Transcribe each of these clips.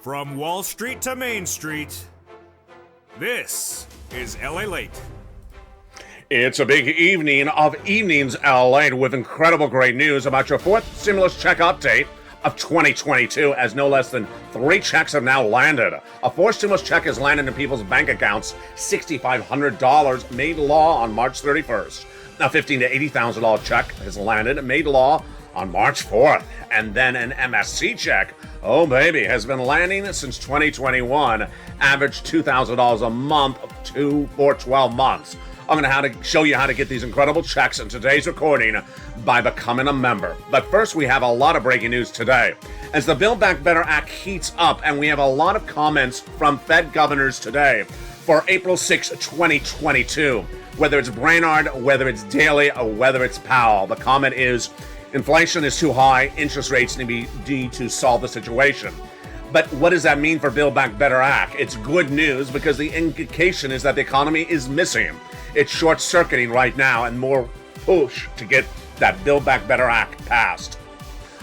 From Wall Street to Main Street, this is LALATE. It's a big evening of evenings, LA, with incredible great news about your fourth stimulus check update of 2022, as no less than 3 checks have now landed. A fourth stimulus check has landed in people's bank accounts. $6,500 made law on March 31st. A $15,000 to $80,000 check has landed and made law on March 4th. And then an MSC check, oh baby, has been landing since 2021, averaged $2,000 a month for 12 months. I'm going to show you how to get these incredible checks in today's recording by becoming a member. But first, we have a lot of breaking news today. As the Build Back Better Act heats up, and we have a lot of comments from Fed governors today for April 6, 2022. Whether it's Brainard, whether it's Daly, or whether it's Powell, the comment is, inflation is too high, interest rates need to solve the situation. But what does that mean for Build Back Better Act? It's good news because the indication is that the economy is missing. It's short-circuiting right now and more push to get that Build Back Better Act passed.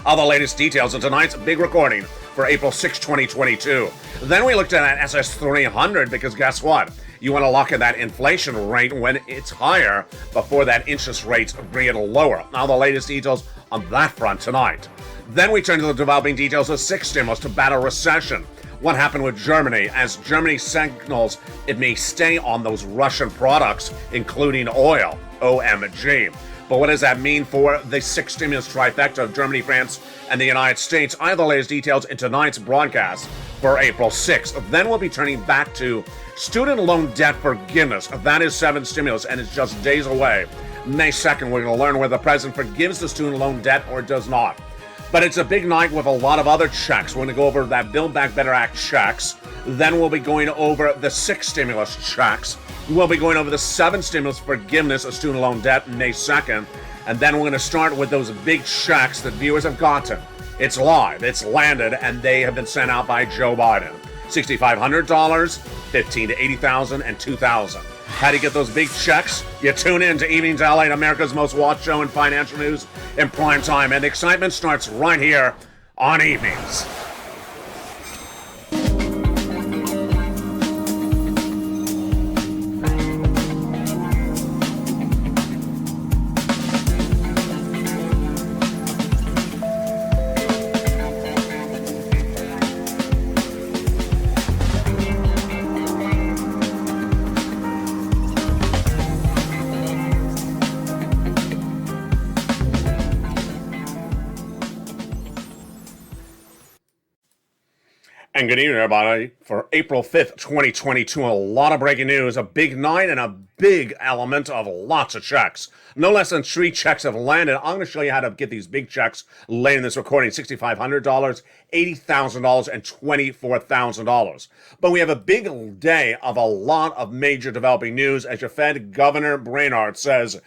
All the latest details in tonight's big recording for April 6, 2022. Then we looked at that SS300 because guess what? You want to lock in that inflation rate when it's higher before that interest rates bring it lower. All the latest details on that front tonight. Then we turn to the developing details of 6 stimulus to battle recession. What happened with Germany as Germany signals it may stay on those Russian products, including oil, OMG. But what does that mean for the 6 stimulus trifecta of Germany, France, and the United States? I have the latest details in tonight's broadcast for April 6th. Then we'll be turning back to student loan debt forgiveness. That is 7 stimulus, and it's just days away. May 2nd, we're going to learn whether the president forgives the student loan debt or does not. But it's a big night with a lot of other checks. We're going to go over that Build Back Better Act checks. Then we'll be going over the 6 stimulus checks. We'll be going over the 7 stimulus forgiveness of student loan debt May 2nd. And then we're going to start with those big checks that viewers have gotten. It's live, it's landed, and they have been sent out by Joe Biden. $6,500, $15,000 to $80,000, and $2,000. How do you get those big checks? You tune in to Evenings LA, America's most watched show in financial news in prime time, and the excitement starts right here on Evenings. And good evening, everybody. For April 5th, 2022, a lot of breaking news, a big night, and a big element of lots of checks. No less than 3 checks have landed. I'm going to show you how to get these big checks late in this recording. $6,500, $80,000, and $24,000. But we have a big day of a lot of major developing news as your Fed Governor Brainard says,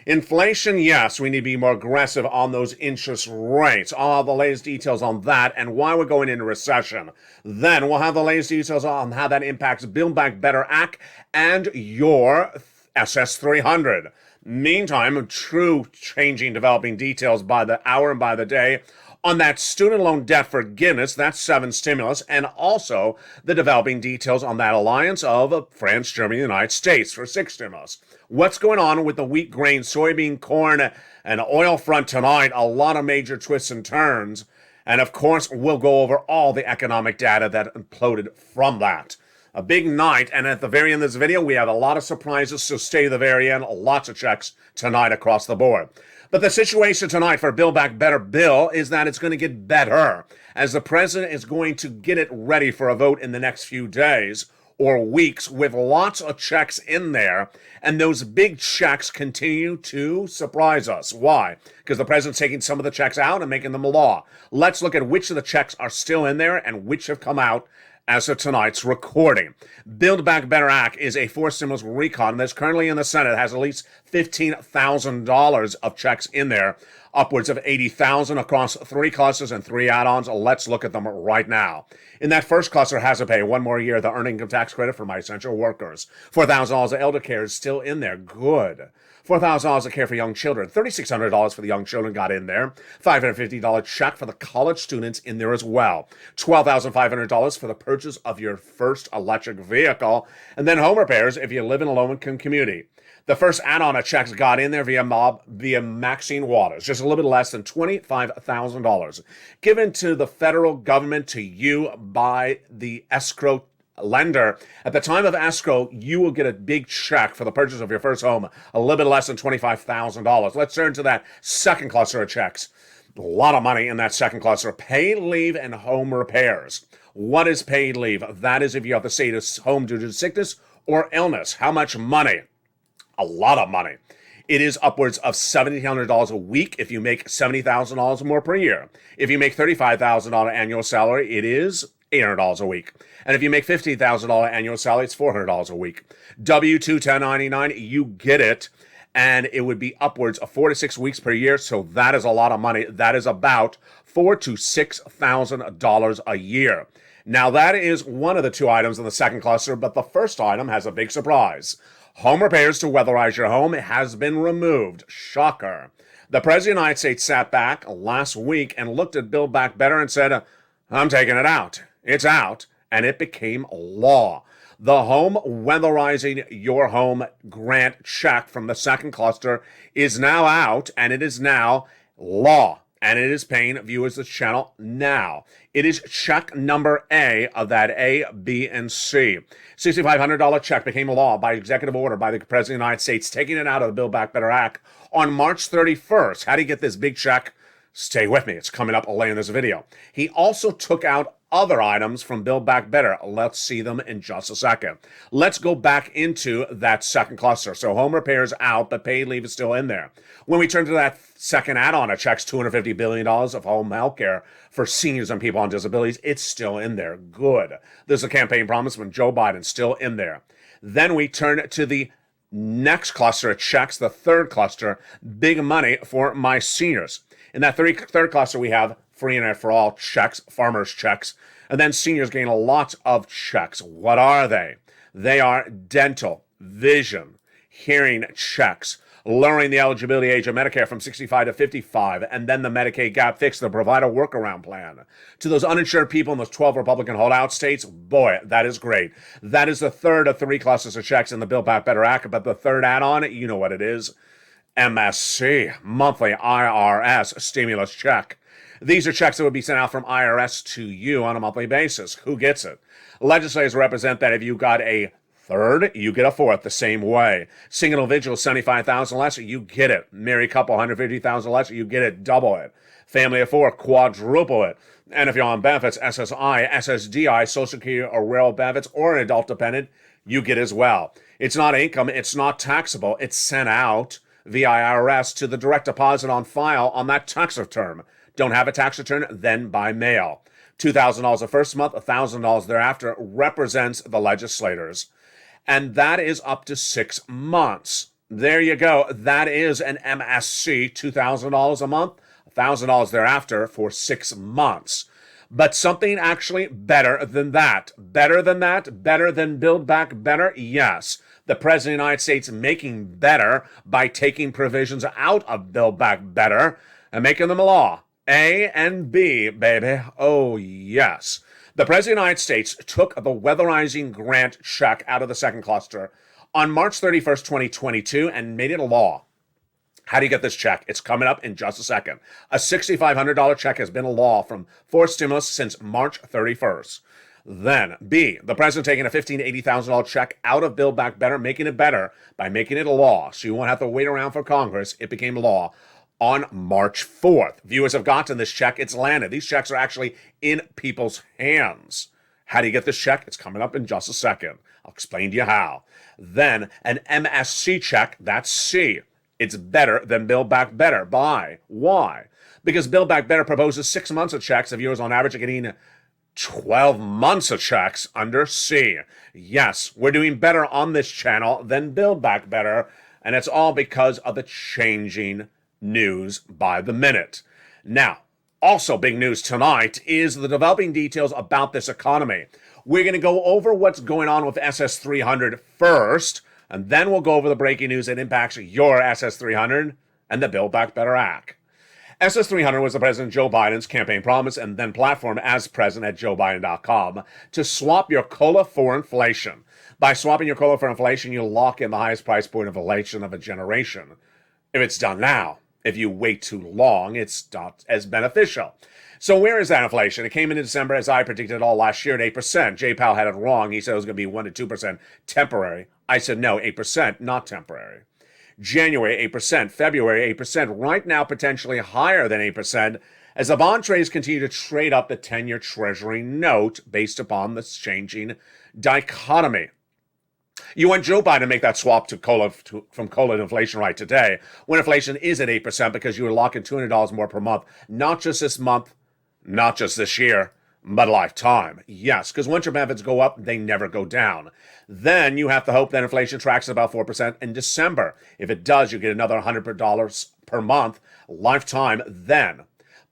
inflation, yes, we need to be more aggressive on those interest rates. I'll have the latest details on that and why we're going into recession. Then we'll have the latest details on how that impacts Build Back Better Act and your SS300. Meantime, true changing, developing details by the hour and by the day on that student loan debt forgiveness, that's 7 stimulus, and also the developing details on that alliance of France, Germany, and the United States for 6 stimulus. What's going on with the wheat, grain, soybean, corn, and oil front tonight? A lot of major twists and turns. And of course, we'll go over all the economic data that imploded from that. A big night, and at the very end of this video, we have a lot of surprises, so stay to the very end. Lots of checks tonight across the board. But the situation tonight for Build Back Better bill is that it's going to get better, as the president is going to get it ready for a vote in the next few days or weeks with lots of checks in there, and those big checks continue to surprise us. Why? Because the president's taking some of the checks out and making them law. Let's look at which of the checks are still in there and which have come out as of tonight's recording. Build Back Better Act is a 4 stimulus recon that's currently in the Senate. It has at least $15,000 of checks in there. Upwards of 80,000 across 3 clusters and 3 add-ons. Let's look at them right now. In that first cluster, has to pay 1 more year the earned income tax credit for my essential workers. $4,000 of elder care is still in there. Good. $4,000 of care for young children. $3,600 for the young children got in there. $550 check for the college students in there as well. $12,500 for the purchase of your first electric vehicle. And then home repairs if you live in a low-income community. The first add-on of checks got in there via Maxine Waters, just a little bit less than $25,000, given to the federal government to you by the escrow lender. At the time of escrow, you will get a big check for the purchase of your first home, a little bit less than $25,000. Let's turn to that second cluster of checks. A lot of money in that second cluster. Paid leave and home repairs. What is paid leave? That is if you have to stay at home due to sickness or illness. How much money? A lot of money. It is upwards of $1,700 a week if you make $70,000 more per year. If you make $35,000 annual salary, it is $800 a week. And if you make $15,000 annual salary, it's $400 a week. W-2 1099, you get it. And it would be upwards of 4 to 6 weeks per year. So that is a lot of money. That is about $4,000 to $6,000 a year. Now that is one of the 2 items in the second cluster, but the first item has a big surprise. Home repairs to weatherize your home has been removed. Shocker. The President of the United States sat back last week and looked at Build Back Better and said, I'm taking it out. It's out. And it became law. The home weatherizing your home grant check from the second cluster is now out, and it is now law. And it is paying viewers this channel now. It is check number A of that A, B, and C. $6,500 check became a law by executive order by the President of the United States, taking it out of the Build Back Better Act on March 31st. How do you get this big check? Stay with me. It's coming up later in this video. He also took out other items from Build Back Better. Let's see them in just a second. Let's go back into that second cluster. So home repairs out, but paid leave is still in there. When we turn to that second add-on, it checks $250 billion of home health care for seniors and people on disabilities. It's still in there. Good. There's a campaign promise from Joe Biden still in there. Then we turn to the next cluster. It checks the third cluster, big money for my seniors. In that third cluster, we have free internet for all checks, farmers checks, and then seniors gain a lot of checks. What are they? They are dental, vision, hearing checks, lowering the eligibility age of Medicare from 65 to 55, and then the Medicaid gap fix, the provider workaround plan. To those uninsured people in those 12 Republican holdout states, boy, that is great. That is the third of 3 clusters of checks in the Build Back Better Act, but the third add-on, you know what it is. MSC, monthly IRS stimulus check. These are checks that would be sent out from IRS to you on a monthly basis. Who gets it? Legislators represent that if you got a third, you get a fourth the same way. Single individual, $75,000 less, you get it. Married couple, $150,000 less, you get it. Double it. Family of 4, quadruple it. And if you're on benefits, SSI, SSDI, Social Security or rural benefits, or an adult dependent, you get as well. It's not income. It's not taxable. It's sent out via IRS to the direct deposit on file on that tax return. Don't have a tax return, then by mail. $2,000 the first month, $1,000 thereafter represents the legislators. And that is up to 6 months. There you go. That is an MSC, $2,000 a month, $1,000 thereafter for 6 months. But something actually better than that. Better than that? Better than Build Back Better? Yes. The President of the United States making better by taking provisions out of Build Back Better and making them a law. A and B, baby. Oh, yes. The President of the United States took the weatherizing grant check out of the second cluster on March 31st, 2022, and made it a law. How do you get this check? It's coming up in just a second. A $6,500 check has been a law for stimulus since March 31st. Then, B, the president taking a $15,000 to $80,000 check out of Build Back Better, making it better by making it a law. So you won't have to wait around for Congress. It became law on March 4th. Viewers have gotten this check. It's landed. These checks are actually in people's hands. How do you get this check? It's coming up in just a second. I'll explain to you how. Then, an MSC check, that's C. It's better than Build Back Better. By why? Because Build Back Better proposes 6 months of checks. Viewers on average are getting 12 months of checks under C. Yes, we're doing better on this channel than Build Back Better, and it's all because of the changing news by the minute. Now, also big news tonight is the developing details about this economy. We're going to go over what's going on with SS300 first, and then we'll go over the breaking news that impacts your SS300 and the Build Back Better Act. SS300 was the President Joe Biden's campaign promise and then platform as president at joebiden.com to swap your COLA for inflation. By swapping your COLA for inflation, you lock in the highest price point of inflation of a generation. If it's done now, if you wait too long, it's not as beneficial. So where is that inflation? It came in December, as I predicted all last year, at 8%. Jay Powell had it wrong. He said it was going to be 1 to 2% temporary. I said no, 8%, not temporary. January, 8%. February, 8%. Right now, potentially higher than 8%, as the bond trades continue to trade up the 10-year Treasury note based upon this changing dichotomy. You want Joe Biden to make that swap to from COLA to inflation right today, when inflation is at 8%, because you would lock in $200 more per month, not just this month, not just this year, but a lifetime. Yes, because once your benefits go up, they never go down. Then you have to hope that inflation tracks at about 4% in December. If it does, you get another $100 per month, lifetime then.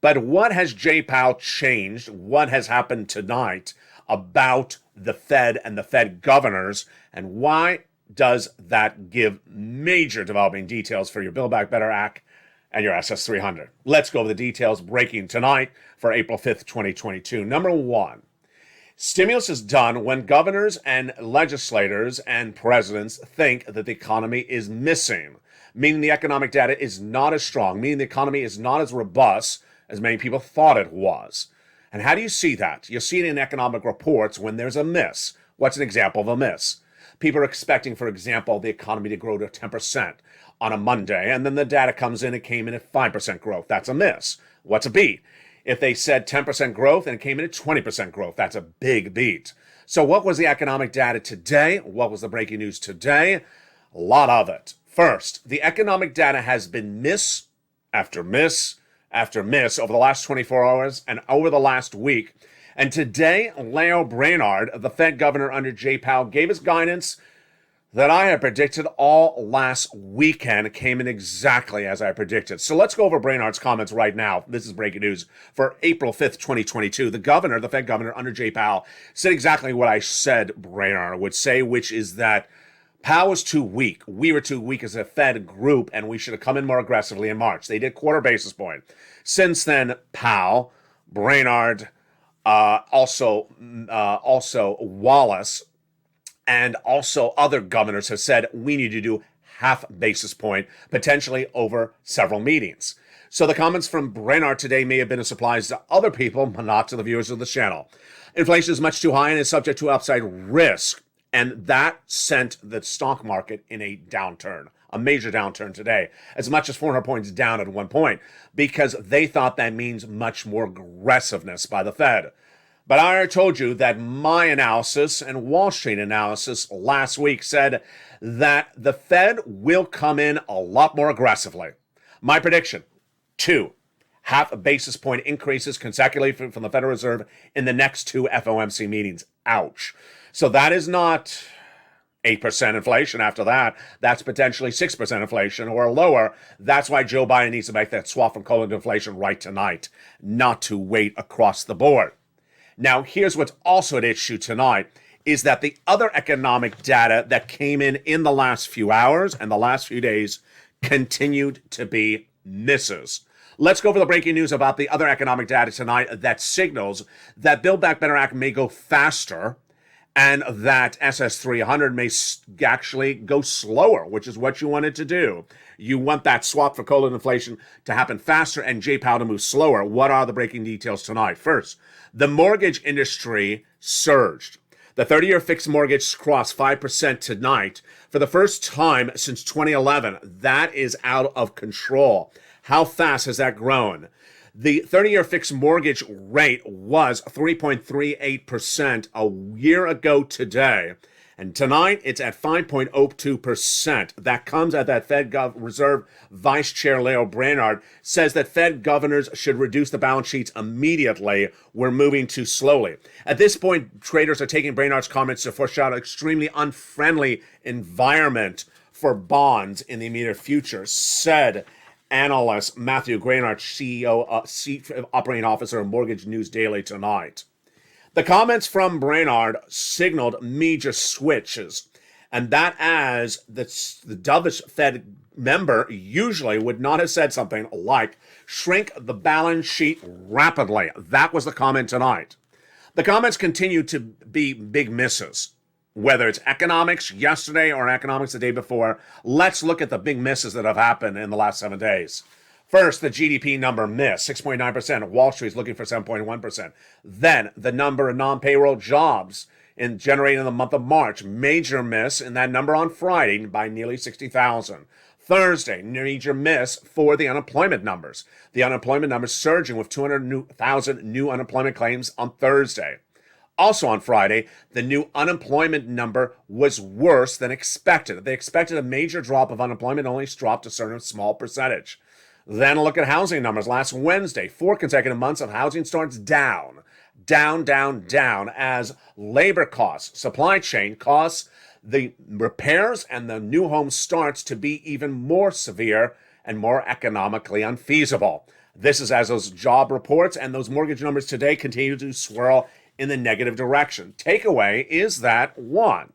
But what has Jay Powell changed? What has happened tonight about the Fed and the Fed governors? And why does that give major developing details for your Build Back Better Act and your SS300? Let's go over the details breaking tonight for April 5th, 2022. Number one, stimulus is done when governors and legislators and presidents think that the economy is missing, meaning the economic data is not as strong, meaning the economy is not as robust as many people thought it was. And how do you see that? You see it in economic reports when there's a miss. What's an example of a miss? People are expecting, for example, the economy to grow to 10% on a Monday, and then the data comes in, it came in at 5% growth. That's a miss. What's a beat? If they said 10% growth and it came in at 20% growth, that's a big beat. So what was the economic data today? What was the breaking news today? A lot of it. First, the economic data has been miss after miss after miss over the last 24 hours and over the last week. And today, Lael Brainard, the Fed governor under Jay Powell, gave us guidance that I had predicted all last weekend. It came in exactly as I predicted. So let's go over Brainard's comments right now. This is breaking news for April 5th, 2022. The Fed governor under Jay Powell, said exactly what I said Brainard would say, which is that Powell was too weak. We were too weak as a Fed group, and we should have come in more aggressively in March. They did quarter basis point. Since then, Powell, Brainard, also Wallace, and also other governors have said we need to do half basis point, potentially over several meetings. So the comments from Brainard today may have been a surprise to other people, but not to the viewers of the channel. Inflation is much too high and is subject to upside risk. And that sent the stock market in a downturn, a major downturn today, as much as 400 points down at one point, because they thought that means much more aggressiveness by the Fed. But I already told you that my analysis and Wall Street analysis last week said that the Fed will come in a lot more aggressively. My prediction, 2 half a basis point increases consecutively from the Federal Reserve in the next 2 FOMC meetings. Ouch. So that is not 8% inflation after that. That's potentially 6% inflation or lower. That's why Joe Biden needs to make that swap from COLA to inflation right tonight, not to wait across the board. Now, here's what's also at issue tonight is that the other economic data that came in the last few hours and the last few days continued to be misses. Let's go over the breaking news about the other economic data tonight that signals that Build Back Better Act may go faster and that SS300 may actually go slower, which is what you wanted to do. You want that swap for COLA and inflation to happen faster and Jay Powell to move slower. What are the breaking details tonight? First, the mortgage industry surged. The 30-year fixed mortgage crossed 5% tonight for the first time since 2011. That is out of control. How fast has that grown? The 30-year fixed mortgage rate was 3.38% a year ago today. And tonight, it's at 5.02%. That comes at that Fed Reserve Vice Chair Lael Brainard says that Fed governors should reduce the balance sheets immediately. We're moving too slowly. At this point, traders are taking Brainard's comments to foreshadow an extremely unfriendly environment for bonds in the immediate future, said analyst Matthew Graynard, CEO, Chief Operating Officer of Mortgage News Daily tonight. The comments from Brainard signaled major switches, and that as the dovish Fed member usually would not have said something like, shrink the balance sheet rapidly. That was the comment tonight. The comments continue to be big misses. Whether it's economics yesterday or economics the day before, let's look at the big misses that have happened in the last 7 days. First, the GDP number missed, 6.9%. Wall Street's looking for 7.1%. Then, the number of non-payroll jobs generated in the month of March, major miss in that number on Friday by nearly 60,000. Thursday, major miss for the unemployment numbers. The unemployment numbers surging with 200,000 new unemployment claims on Thursday. Also on Friday, the new unemployment number was worse than expected. They expected a major drop of unemployment, only dropped a certain small percentage. Then look at housing numbers. Last Wednesday, 4 consecutive months of housing starts down, as labor costs, supply chain costs, the repairs and the new home starts to be even more severe and more economically unfeasible. This is as those job reports and those mortgage numbers today continue to swirl in the negative direction. Takeaway is that, one,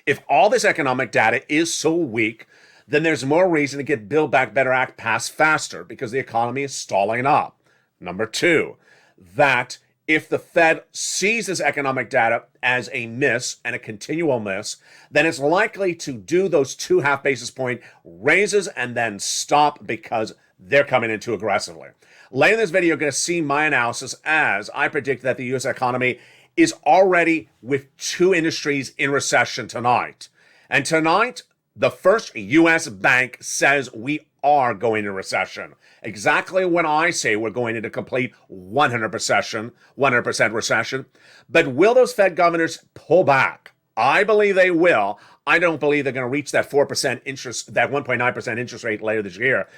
if all this economic data is so weak, then there's more reason to get Build Back Better Act passed faster because the economy is stalling up. Number two, that if the Fed sees this economic data as a miss and a continual miss, then it's likely to do those 2.5 basis point raises and then stop because they're coming in too aggressively. Later in this video, you're going to see my analysis as I predict that the U.S. economy is already with 2 industries in recession tonight. And tonight, the first U.S. bank says we are going into recession. Exactly when I say we're going into complete 100% recession. But will those Fed governors pull back? I believe they will. I don't believe they're going to reach that 4% interest, that 1.9% interest rate later this year.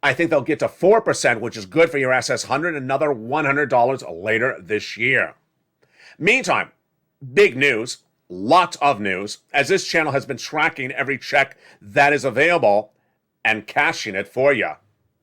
I think they'll get to 4%, which is good for your SS100, another $100 later this year. Meantime, big news, lots of news, as this channel has been tracking every check that is available and cashing it for you.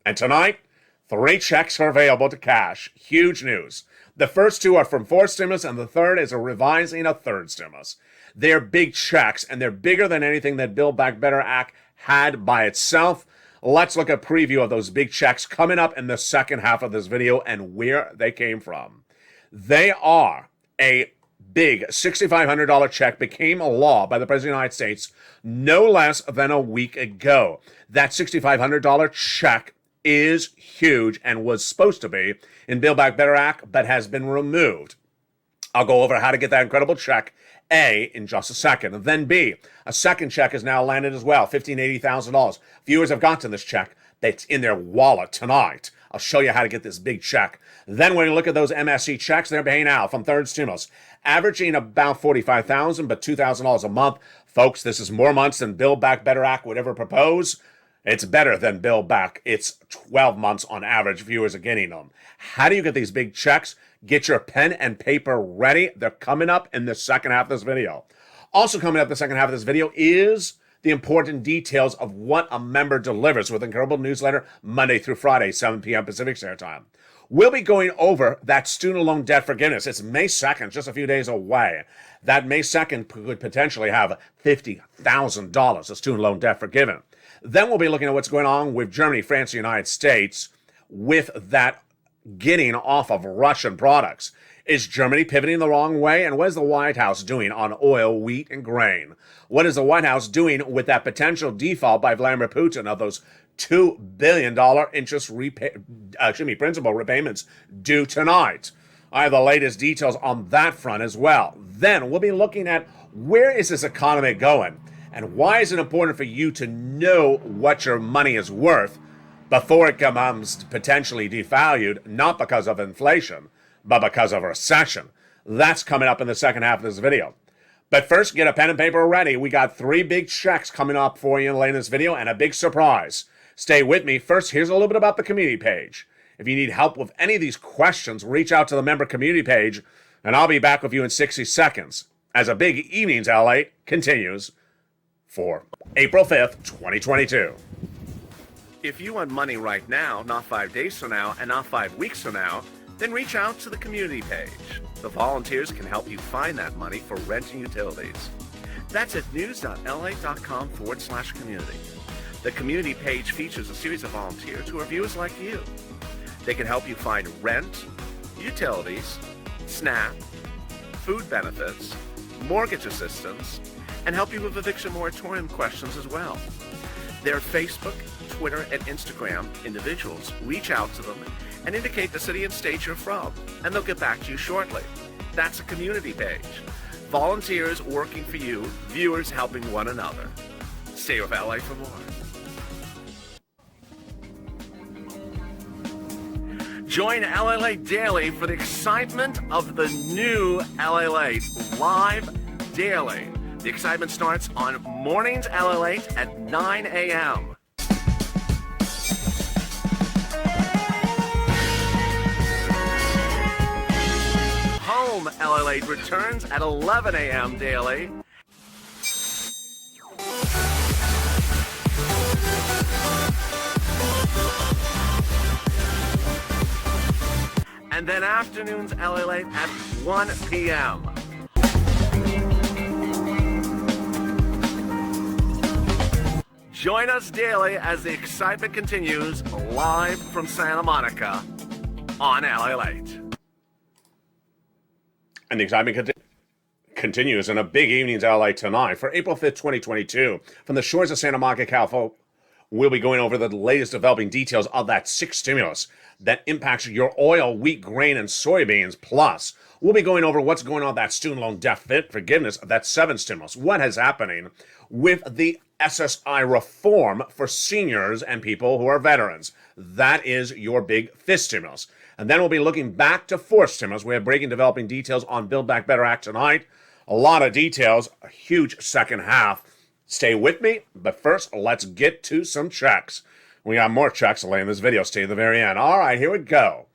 And tonight, 3 checks are available to cash. Huge news. The first 2 are from 4 stimulus, and the third is a revising a 3rd stimulus. They're big checks, and they're bigger than anything that Build Back Better Act had by itself. Let's look at a preview of those big checks coming up in the second half of this video and where they came from. They are a big $6,500 check became a law by the President of the United States no less than a week ago. That $6,500 check is huge and was supposed to be in Build Back Better Act, but has been removed. I'll go over how to get that incredible check, A, in just a second. And then B, a second check has now landed as well, $80,000. Viewers have gotten this check. That's in their wallet tonight. I'll show you how to get this big check. Then when you look at those MSC checks, they're paying out from 3rd stimulus, averaging about $45,000, but $2,000 a month. Folks, this is more months than Build Back Better Act would ever propose. It's better than Build Back. It's 12 months on average. Viewers are getting them. How do you get these big checks? Get your pen and paper ready. They're coming up in the second half of this video. Also coming up in the second half of this video is the important details of what a member delivers with Incredible Newsletter Monday through Friday, 7 p.m. Pacific Standard Time. We'll be going over that student loan debt forgiveness. It's May 2nd, just a few days away. That May 2nd could potentially have $50,000 of student loan debt forgiven. Then we'll be looking at what's going on with Germany, France, and the United States with that getting off of Russian products. Is Germany pivoting the wrong way? And what is the White House doing on oil, wheat, and grain? What is the White House doing with that potential default by Vladimir Putin of those $2 billion principal repayments due tonight? I have the latest details on that front as well. Then we'll be looking at where is this economy going and why is it important for you to know what your money is worth before it becomes potentially devalued, not because of inflation, but because of a recession. That's coming up in the second half of this video. But first, get a pen and paper ready. We got 3 big checks coming up for you later in this video and a big surprise. Stay with me. First, here's a little bit about the community page. If you need help with any of these questions, reach out to the member community page, and I'll be back with you in 60 seconds as a big Evenings LALATE continues for April 5th, 2022. If you want money right now, not 5 days from now, and not 5 weeks from now, then reach out to the community page. The volunteers can help you find that money for rent and utilities. That's at news.la.com/community. The community page features a series of volunteers who are viewers like you. They can help you find rent, utilities, SNAP, food benefits, mortgage assistance, and help you with eviction moratorium questions as well. Their Facebook, Twitter, and Instagram individuals reach out to them and indicate the city and state you're from, and they'll get back to you shortly. That's a community page. Volunteers working for you, viewers helping one another. Stay with LA for more. Join LALATE Daily for the excitement of the new LALATE live daily. The excitement starts on mornings LALATE at 9 a.m. Home LALATE returns at 11 a.m. daily. And then afternoons LALATE at 1 p.m. Join us daily as the excitement continues live from Santa Monica on LALATE. And the excitement continues in a big evenings LA tonight for April 5th, 2022. From the shores of Santa Monica, California, we'll be going over the latest developing details of that sixth stimulus that impacts your oil, wheat, grain, and soybeans. Plus, we'll be going over what's going on with that student loan debt forgiveness of that seventh stimulus. What is happening with the SSI reform for seniors and people who are veterans. That is your big fifth stimulus. And then we'll be looking back to fourth stimulus. We have breaking developing details on Build Back Better Act tonight. A lot of details, a huge second half. Stay with me, but first, let's get to some checks. We got more checks later in this video. Stay to the very end. All right, here we go.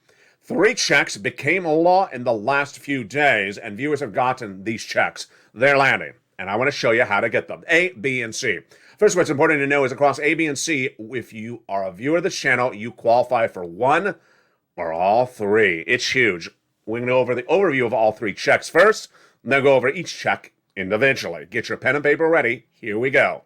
3 checks became a law in the last few days, and viewers have gotten these checks. They're landing, and I want to show you how to get them. A, B, and C. First, what's important to know is across A, B, and C, if you are a viewer of this channel, you qualify for one or all 3. It's huge. We're going to go over the overview of all 3 checks first, and then go over each check individually. Get your pen and paper ready. Here we go.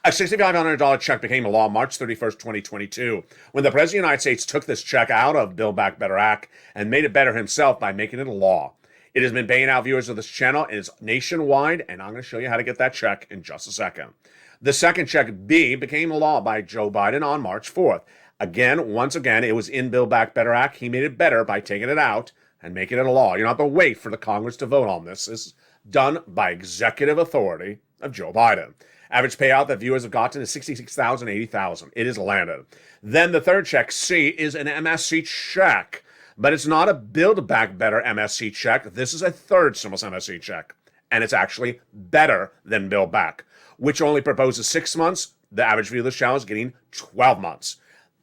A $6,500 check became a law March 31st, 2022, when the President of the United States took this check out of Build Back Better Act and made it better himself by making it a law. It has been paying out viewers of this channel. It is nationwide, and I'm going to show you how to get that check in just a second. The second check, B, became a law by Joe Biden on March 4th. Again, once again, it was in Build Back Better Act. He made it better by taking it out and making it a law. You don't have to wait for the Congress to vote on this. This is done by executive authority of Joe Biden. Average payout that viewers have gotten is $66,000, $80,000. It is landed. Then the third check, C, is an MSC check. But it's not a Build Back Better MSC check. This is a third stimulus MSC check. And it's actually better than Build Back, which only proposes 6 months. The average viewer of the channel is getting 12 months.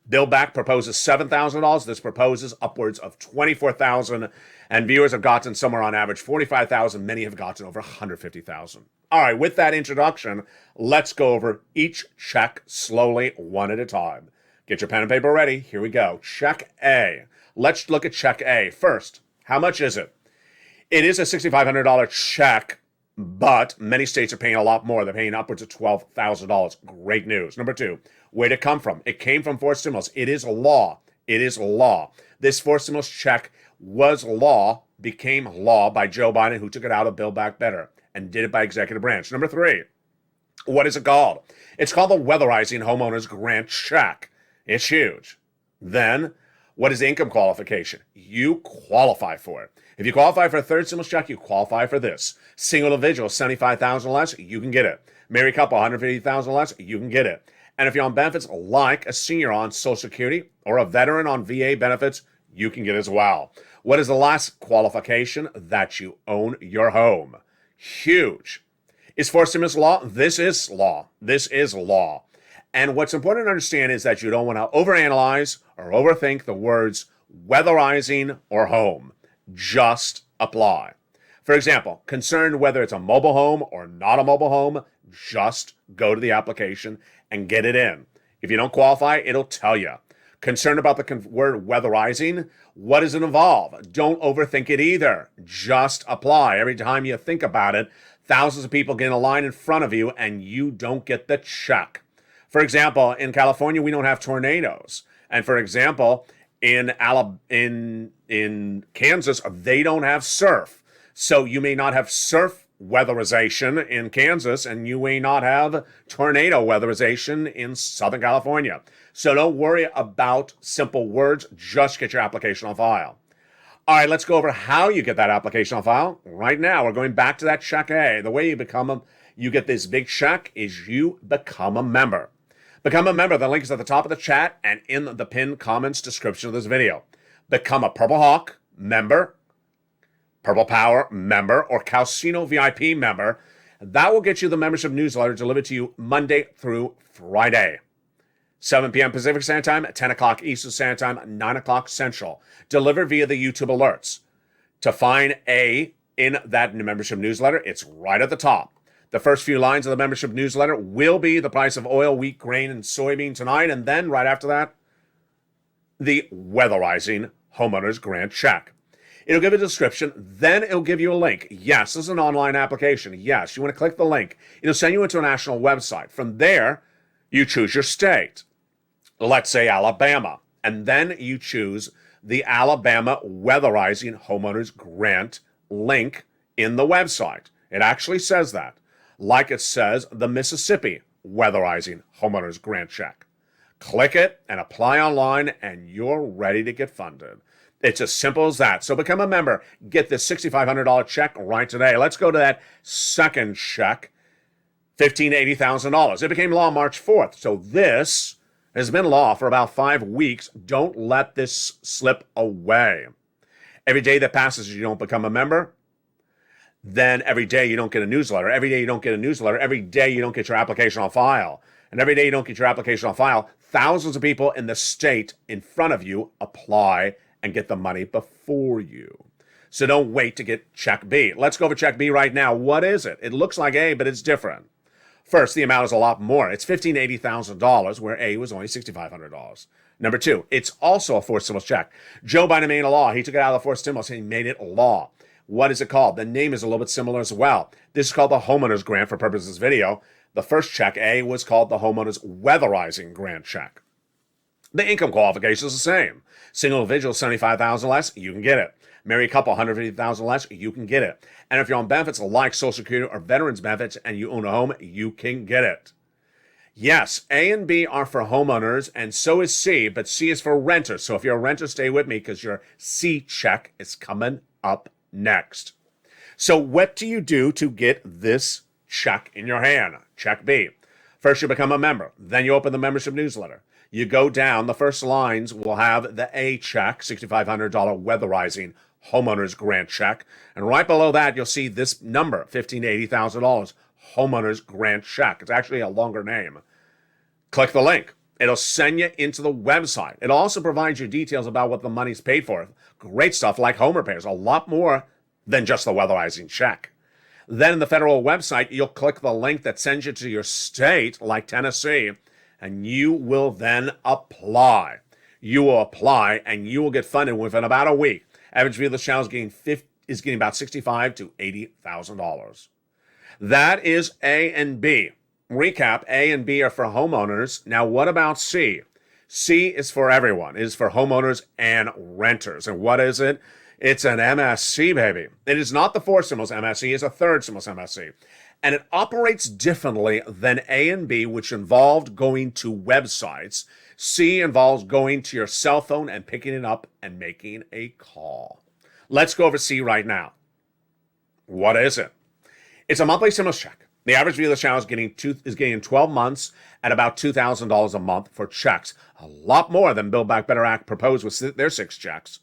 Build Back proposes $7,000. This proposes upwards of $24,000. And viewers have gotten somewhere on average $45,000. Many have gotten over $150,000. All right, with that introduction, let's go over each check slowly, one at a time. Get your pen and paper ready. Here we go. Check A. Let's look at check A first. How much is it? It is a $6,500 check, but many states are paying a lot more. They're paying upwards of $12,000. Great news. Number 2, where'd it come from? It came from fourth stimulus. It is a law. It is law. This fourth stimulus check was law, became law by Joe Biden, who took it out of Build Back Better and did it by executive branch. Number 3, what is it called? It's called the Weatherizing Homeowners Grant Check. It's huge. Then, what is the income qualification? You qualify for it. If you qualify for a third stimulus check, you qualify for this. Single individual, $75,000 less, you can get it. Married couple, $150,000 less, you can get it. And if you're on benefits like a senior on Social Security or a veteran on VA benefits, you can get as well. What is the last qualification? That you own your home. Huge. Is fourth stimulus law? This is law. This is law. And what's important to understand is that you don't want to overanalyze or overthink the words weatherizing or home. Just apply. For example, concerned whether it's a mobile home or not a mobile home, just go to the application and get it in. If you don't qualify, it'll tell you. Concerned about the word weatherizing? What does it involve? Don't overthink it either. Just apply. Every time you think about it, thousands of people get in a line in front of you and you don't get the check. For example, in California, we don't have tornadoes. And for example, in Kansas, they don't have surf. So you may not have surf weatherization in Kansas, and you may not have tornado weatherization in Southern California. So don't worry about simple words. Just get your application on file. All right, let's go over how you get that application on file. Right now, we're going back to that check A. The way you get this big check is you become a member. Become a member. The link is at the top of the chat and in the pinned comments description of this video. Become a Purple Hawk member, Purple Power member, or Calcino VIP member. That will get you the membership newsletter delivered to you Monday through Friday. 7 p.m. Pacific Standard Time, 10 o'clock Eastern Standard Time, 9 o'clock Central. Delivered via the YouTube alerts. To find A in that membership newsletter, it's right at the top. The first few lines of the membership newsletter will be the price of oil, wheat, grain, and soybean tonight. And then right after that, the weatherizing homeowners grant check. It'll give a description. Then it'll give you a link. Yes, this is an online application. Yes, you want to click the link. It'll send you into a national website. From there, you choose your state. Let's say Alabama. And then you choose the Alabama weatherizing homeowners grant link in the website. It actually says that. Like it says the Mississippi weatherizing homeowners grant check. Click it and apply online and you're ready to get funded. It's as simple as that. So become a member. Get this $6,500 check right today. Let's go to that second check, $15,000 to $80,000. It became law March 4th. So this has been law for about 5 weeks. Don't let this slip away. Every day that passes you don't become a member, then every day you don't get a newsletter. Every day you don't get a newsletter. Every day you don't get your application on file. And every day you don't get your application on file, thousands of people in the state in front of you apply and get the money before you. So don't wait to get check B. Let's go over check B right now. What is it? It looks like A, but it's different. First, the amount is a lot more. It's $15,000 to $80,000, where A was only $6,500. Number two, it's also a forced stimulus check. Joe Biden made a law. He took it out of the forced stimulus and he made it a law. What is it called? The name is a little bit similar as well. This is called the homeowners grant for purposes of this video. The first check, A, was called the homeowners weatherizing grant check. The income qualification is the same. Single individual, $75,000 less, you can get it. Married couple, $150,000 less, you can get it. And if you're on benefits like Social Security or veterans benefits and you own a home, you can get it. Yes, A and B are for homeowners, and so is C, but C is for renters. So if you're a renter, stay with me because your C check is coming up next. So what do you do to get this check in your hand? Check B. First, you become a member. Then you open the membership newsletter. You go down. The first lines will have the A check, $6,500 weatherizing homeowners grant check. And right below that, you'll see this number, $15,000 to $80,000 homeowners grant check. It's actually a longer name. Click the link. It'll send you into the website. It also provides you details about what the money's paid for. Great stuff like home repairs, a lot more than just the weatherizing check. Then in the federal website, you'll click the link that sends you to your state, like Tennessee, and you will then apply. You will apply, and you will get funded within about a week. Average view of the channel is getting about $65,000 to $80,000. That is A and B. Recap, A and B are for homeowners. Now, what about C? C is for everyone. It is for homeowners and renters. And what is it? It's an MSC, baby. It is not the fourth stimulus MSC. It's a third stimulus MSC. And it operates differently than A and B, which involved going to websites. C involves going to your cell phone and picking it up and making a call. Let's go over C right now. What is it? It's a monthly stimulus check. The average view of the channel is getting 12 months at about $2,000 a month for checks. A lot more than Build Back Better Act proposed with their 6 checks.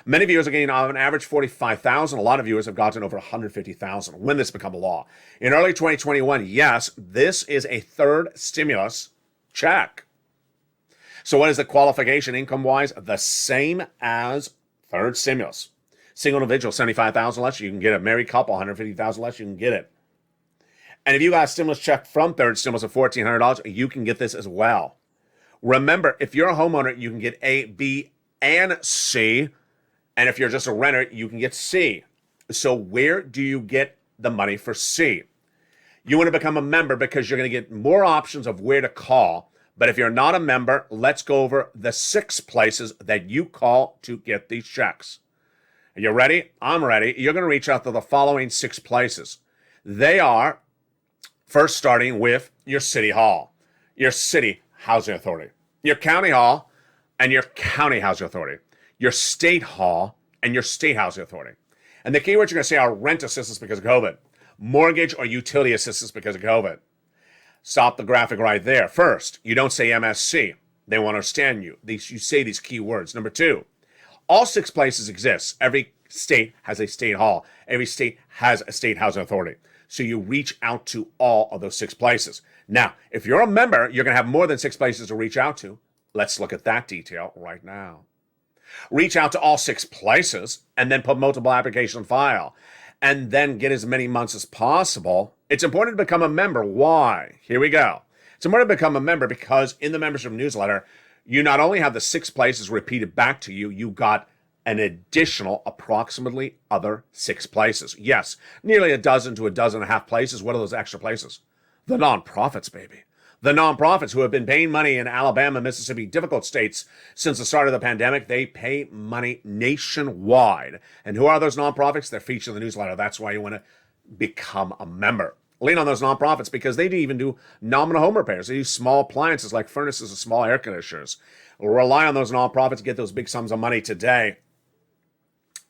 Many viewers are getting on an average $45,000. A lot of viewers have gotten over $150,000 when this become a law. In early 2021, yes, this is a third stimulus check. So what is the qualification income-wise? The same as third stimulus. Single individual, $75,000 less, you can get it. Married couple, $150,000 less, you can get it. And if you got a stimulus check from third stimulus of $1,400, you can get this as well. Remember, if you're a homeowner, you can get A, B, and C. And if you're just a renter, you can get C. So where do you get the money for C? You want to become a member because you're going to get more options of where to call. But if you're not a member, let's go over the 6 places that you call to get these checks. Are you ready? I'm ready. You're going to reach out to the following 6 places. They are, first starting with your city hall, your city housing authority, your county hall, and your county housing authority, your state hall, and your state housing authority. And the keywords you're going to say are rent assistance because of COVID, mortgage or utility assistance because of COVID. Stop the graphic right there. First, you don't say MSC. They won't understand you. You say these key words. Number 2, all 6 places exist. Every state has a state hall. Every state has a state housing authority. So you reach out to all of those 6 places. Now, if you're a member, you're going to have more than 6 places to reach out to. Let's look at that detail right now. Reach out to all 6 places and then put multiple application file and then get as many months as possible. It's important to become a member. Why? Here we go. It's important to become a member because in the membership newsletter, you not only have the 6 places repeated back to you, you got an additional approximately other 6 places. Yes, nearly a dozen to a dozen and a half places. What are those extra places? The nonprofits, baby. The nonprofits who have been paying money in Alabama, Mississippi, difficult states since the start of the pandemic, they pay money nationwide. And who are those nonprofits? They're featured in the newsletter. That's why you want to become a member. Lean on those nonprofits because they even do nominal home repairs. They do small appliances like furnaces and small air conditioners. Rely on those nonprofits to get those big sums of money today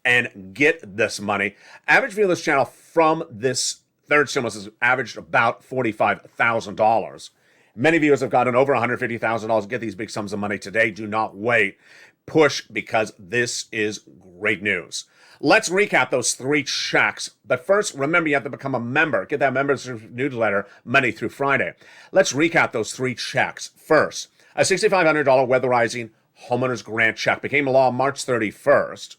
and get this money. Average view of this channel from this third stimulus has averaged about $45,000. Many viewers have gotten over $150,000. Get these big sums of money today. Do not wait. Push because this is great news. Let's recap those 3 checks. But first, remember, you have to become a member. Get that membership newsletter Monday through Friday. Let's recap those 3 checks. First, a $6,500 weatherizing homeowners grant check became law March 31st.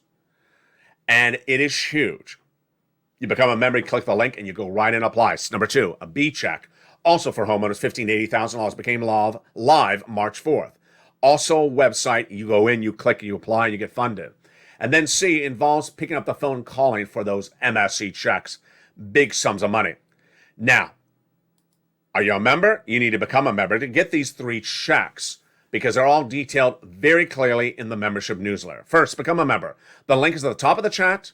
And it is huge. You become a member, you click the link, and you go right in and apply. Number 2, a B check. Also for homeowners, $15,000 to $80,000 became live March 4th. Also a website, you go in, you click, you apply, and you get funded. And then C involves picking up the phone calling for those MSC checks. Big sums of money. Now, are you a member? You need to become a member to get these 3 checks because they're all detailed very clearly in the membership newsletter. First, become a member. The link is at the top of the chat,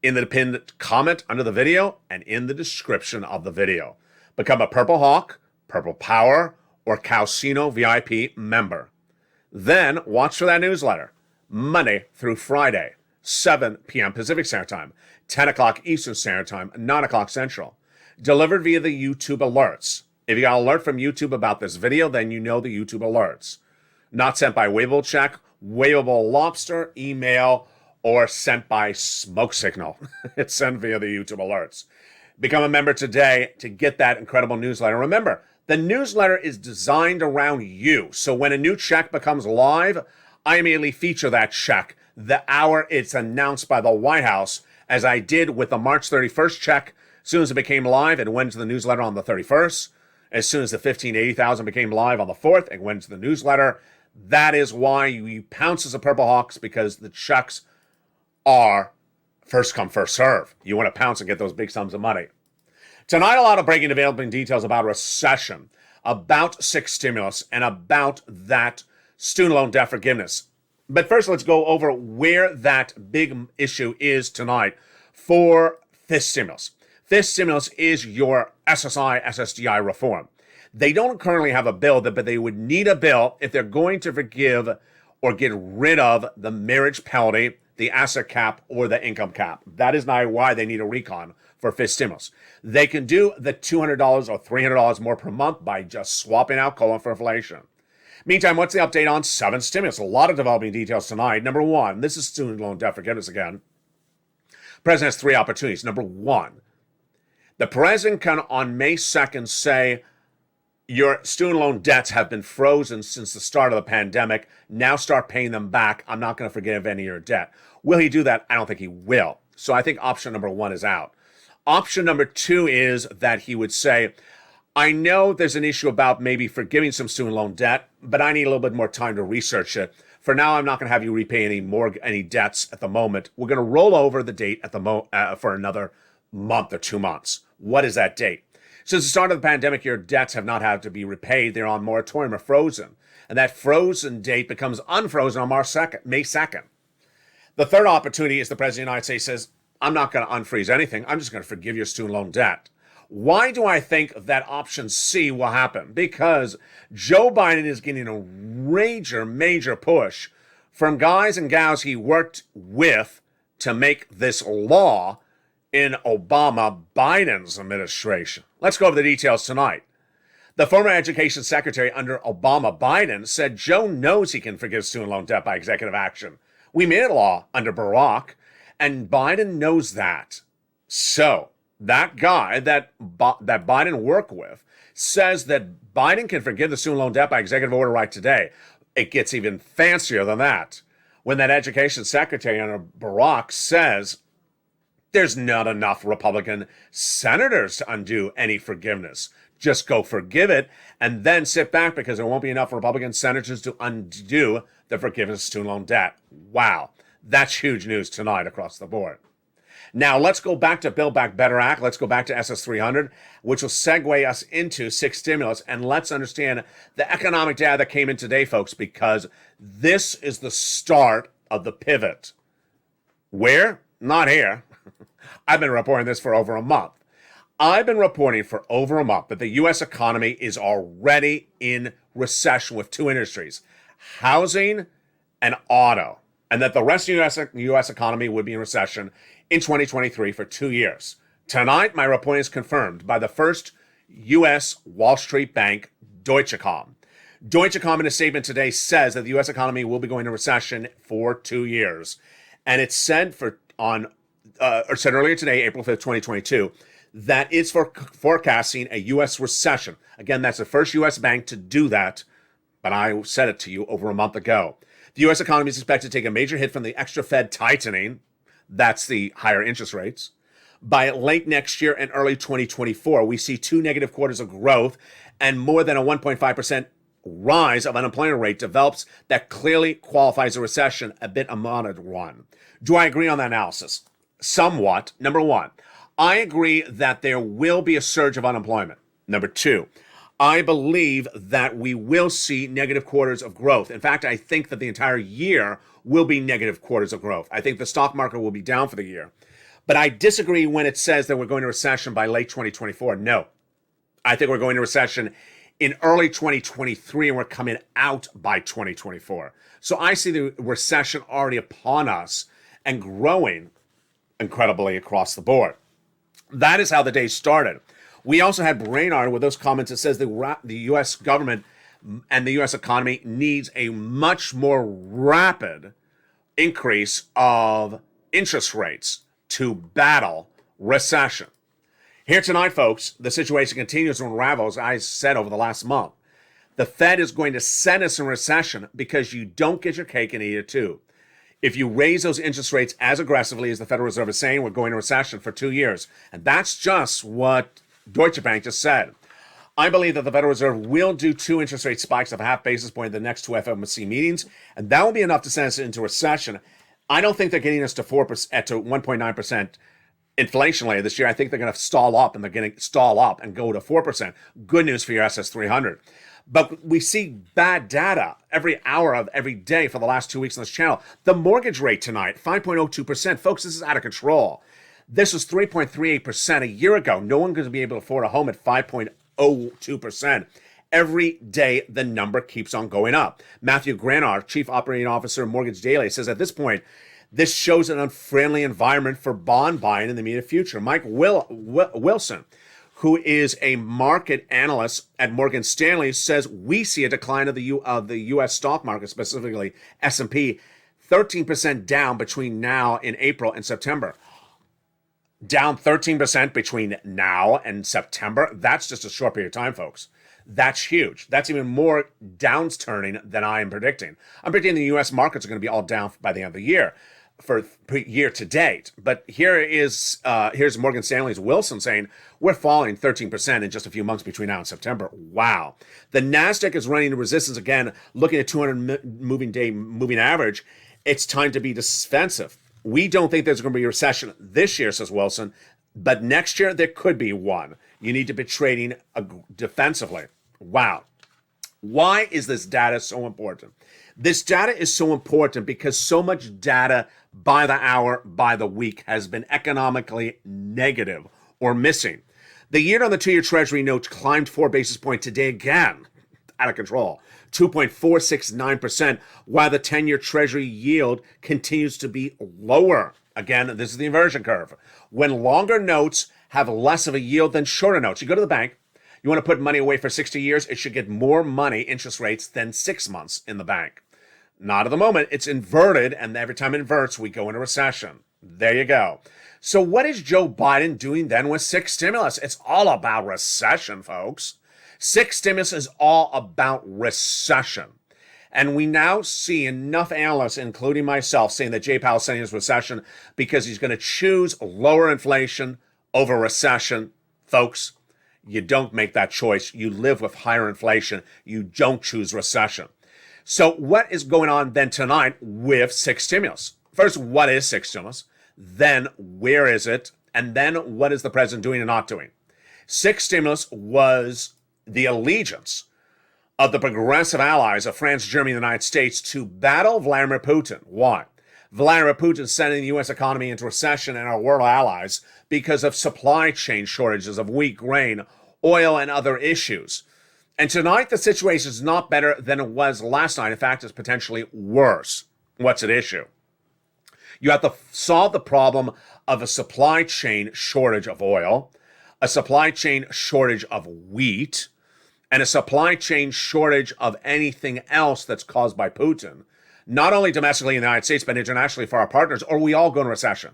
in the pinned comment under the video, and in the description of the video. Become a Purple Hawk, Purple Power, or Calcino VIP member. Then watch for that newsletter Monday through Friday, 7 p.m. Pacific Standard Time, 10 o'clock Eastern Standard Time, 9 o'clock Central. Delivered via the YouTube alerts. If you got an alert from YouTube about this video, then you know the YouTube alerts. Not sent by Waveable Check, Waveable Lobster, email, or sent by Smoke Signal. It's sent via the YouTube alerts. Become a member today to get that incredible newsletter. Remember, the newsletter is designed around you. So when a new check becomes live, I immediately feature that check the hour it's announced by the White House, as I did with the March 31st check. As soon as it became live, it went to the newsletter on the 31st. As soon as the $15,080 became live on the 4th, it went to the newsletter. That is why we pounce as a Purple Hawks, because the checks are first come, first serve. You want to pounce and get those big sums of money. Tonight, a lot of breaking developing details about recession, about 6 stimulus, and about that student loan debt forgiveness. But first, let's go over where that big issue is tonight for fifth stimulus. Fifth stimulus is your SSI, SSDI reform. They don't currently have a bill, but they would need a bill if they're going to forgive or get rid of the marriage penalty, the asset cap, or the income cap. That is not why they need a recon for fifth stimulus. They can do the $200 or $300 more per month by just swapping out COLA for inflation. Meantime, what's the update on 7th stimulus? A lot of developing details tonight. Number 1, this is student loan debt forgiveness again. President has 3 opportunities. Number 1, the president can on May 2nd say, your student loan debts have been frozen since the start of the pandemic. Now start paying them back. I'm not going to forgive any of your debt. Will he do that? I don't think he will. So I think option number 1 is out. Option number 2 is that he would say, I know there's an issue about maybe forgiving some student loan debt, but I need a little bit more time to research it. For now, I'm not going to have you repay any debts at the moment. We're going to roll over the date at for another month or 2 months. What is that date? Since the start of the pandemic, your debts have not had to be repaid. They're on moratorium or frozen. And that frozen date becomes unfrozen on May 2nd. The third opportunity is the President of the United States says, I'm not going to unfreeze anything. I'm just going to forgive your student loan debt. Why do I think that option C will happen? Because Joe Biden is getting a major push from guys and gals he worked with to make this law in Obama-Biden's administration. Let's go over the details tonight. The former education secretary under Obama-Biden said Joe knows he can forgive student loan debt by executive action. We made a law under Barack, and Biden knows that. So, that guy that Biden worked with says that Biden can forgive the student loan debt by executive order right today. It gets even fancier than that. When that education secretary under Barack says there's not enough Republican senators to undo any forgiveness. Just go forgive it and then sit back because there won't be enough Republican senators to undo the forgiveness of student loan debt. Wow, that's huge news tonight across the board. Now, let's go back to Build Back Better Act. Let's go back to SS 300, which will segue us into 6 stimulus. And let's understand the economic data that came in today, folks, because this is the start of the pivot. Where? Not here. I've been reporting this for over a month. I've been reporting for over a month that the U.S. economy is already in recession with 2 industries, housing and auto, and that the rest of the U.S. economy would be in recession in 2023 for 2 years. Tonight, my reporting is confirmed by the first U.S. Wall Street bank, Deutsche Bank. Deutsche Bank in a statement today says that the U.S. economy will be going into recession for 2 years. And it said said earlier today, April 5th, 2022, that it's forecasting a U.S. recession. Again, that's the first U.S. bank to do that, but I said it to you over a month ago. The U.S. economy is expected to take a major hit from the extra Fed tightening. That's the higher interest rates. By late next year and early 2024, we see 2 negative quarters of growth and more than a 1.5% rise of unemployment rate develops that clearly qualifies a recession, a bit a moderate one. Do I agree on that analysis? Somewhat. Number one, I agree that there will be a surge of unemployment. Number two, I believe that we will see negative quarters of growth. In fact, I think that the entire year will be negative quarters of growth. I think the stock market will be down for the year. But I disagree when it says that we're going to recession by late 2024. No. I think we're going to recession in early 2023 and we're coming out by 2024. So I see the recession already upon us and growing incredibly across the board. That is how the day started. We also had Brainard with those comments that says the U.S. government and the U.S. economy needs a much more rapid increase of interest rates to battle recession. Here tonight, folks, the situation continues to unravel, as I said over the last month. The Fed is going to send us in recession because you don't get your cake and eat it too. If you raise those interest rates as aggressively as the Federal Reserve is saying, we're going into recession for 2 years. And that's just what Deutsche Bank just said. I believe that the Federal Reserve will do 2 interest rate spikes of 0.5 basis point in the next 2 FOMC meetings, and that will be enough to send us into recession. I don't think they're getting us to 4% to 1.9% inflation later this year. I think they're going to stall up, and they're going to stall up and go to 4%. Good news for your SS 300. But we see bad data every hour of every day for the last 2 weeks on this channel. The mortgage rate tonight, 5.02%. Folks, this is out of control. This was 3.38% a year ago. No one's going to be able to afford a home at 5.02%. Every day, the number keeps on going up. Matthew Granard, Chief Operating Officer of Mortgage Daily, says at this point, this shows an unfriendly environment for bond buying in the immediate future. Mike Wilson, who is a market analyst at Morgan Stanley, says we see a decline of the U.S. stock market, specifically S&P, 13% down between now and April and September. Down 13% between now and September. That's just a short period of time, folks. That's huge. That's even more downturning than I am predicting. I'm predicting the U.S. markets are going to be all down by the end of the year. for year to date. But here's Morgan Stanley's Wilson saying we're falling 13% in just a few months between now and September. Wow. The Nasdaq is running into resistance again, looking at 200 moving average. It's time to be defensive. We don't think there's going to be a recession this year, says Wilson, but next year there could be one. You need to be trading defensively. Wow. Why is this data so important? This data is so important because so much data by the hour, by the week has been economically negative or missing. The yield on the 2-year Treasury note climbed 4 basis points today again, out of control, 2.469%, while the 10-year Treasury yield continues to be lower. Again, this is the inversion curve. When longer notes have less of a yield than shorter notes, you go to the bank, you want to put money away for 60 years, it should get more money, interest rates, than 6 months in the bank. Not at the moment. It's inverted, and every time it inverts, we go into recession. There you go. So what is Joe Biden doing then with 6 stimulus? It's all about recession, folks. 6 stimulus is all about recession. And we now see enough analysts, including myself, saying that Jay Powell's sending us recession because he's going to choose lower inflation over recession. Folks, you don't make that choice. You live with higher inflation. You don't choose recession. So what is going on then tonight with 6 stimulus? First, what is 6 stimulus? Then, where is it? And then, what is the president doing and not doing? 6 stimulus was the allegiance of the progressive allies of France, Germany, and the United States to battle Vladimir Putin. Why? Vladimir Putin is sending the U.S. economy into recession and our world allies because of supply chain shortages of wheat, grain, oil, and other issues. And tonight, the situation is not better than it was last night. In fact, it's potentially worse. What's at issue? You have to solve the problem of a supply chain shortage of oil, a supply chain shortage of wheat, and a supply chain shortage of anything else that's caused by Putin, not only domestically in the United States, but internationally for our partners, or we all go into recession.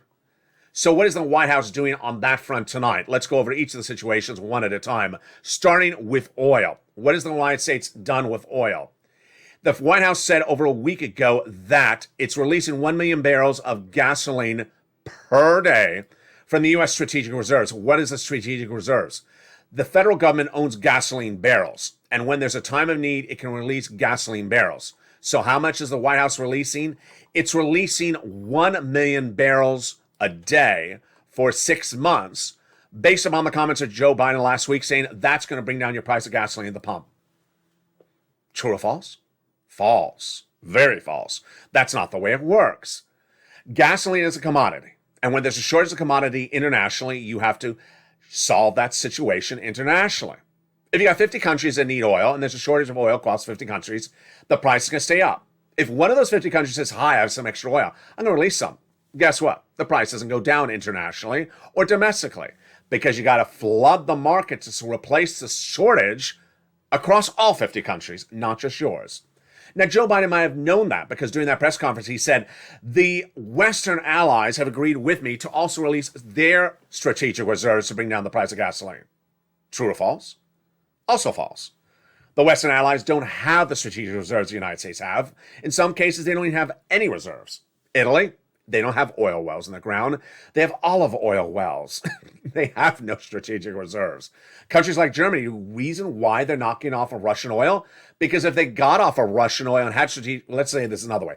So what is the White House doing on that front tonight? Let's go over each of the situations one at a time, starting with oil. What has the United States done with oil? The White House said over a week ago that it's releasing 1 million barrels of gasoline per day from the U.S. strategic reserves. What is the strategic reserves? The federal government owns gasoline barrels, and when there's a time of need, it can release gasoline barrels. So how much is the White House releasing? It's releasing 1 million barrels a day for 6 months, based upon the comments of Joe Biden last week saying that's going to bring down your price of gasoline at the pump. True or false? False. Very false. That's not the way it works. Gasoline is a commodity. And when there's a shortage of commodity internationally, you have to solve that situation internationally. If you got 50 countries that need oil and there's a shortage of oil across 50 countries, the price is going to stay up. If one of those 50 countries says, hi, I have some extra oil, I'm going to release some. Guess what? The price doesn't go down internationally or domestically because you got to flood the market to replace the shortage across all 50 countries, not just yours. Now, Joe Biden might have known that because during that press conference, he said, the Western allies have agreed with me to also release their strategic reserves to bring down the price of gasoline. True or false? Also false. The Western allies don't have the strategic reserves the United States have. In some cases, they don't even have any reserves. Italy, they don't have oil wells in the ground. They have olive oil wells. They have no strategic reserves. Countries like Germany, the reason why they're knocking off of Russian oil, because if they got off of Russian oil and had strategic, let's say this another way.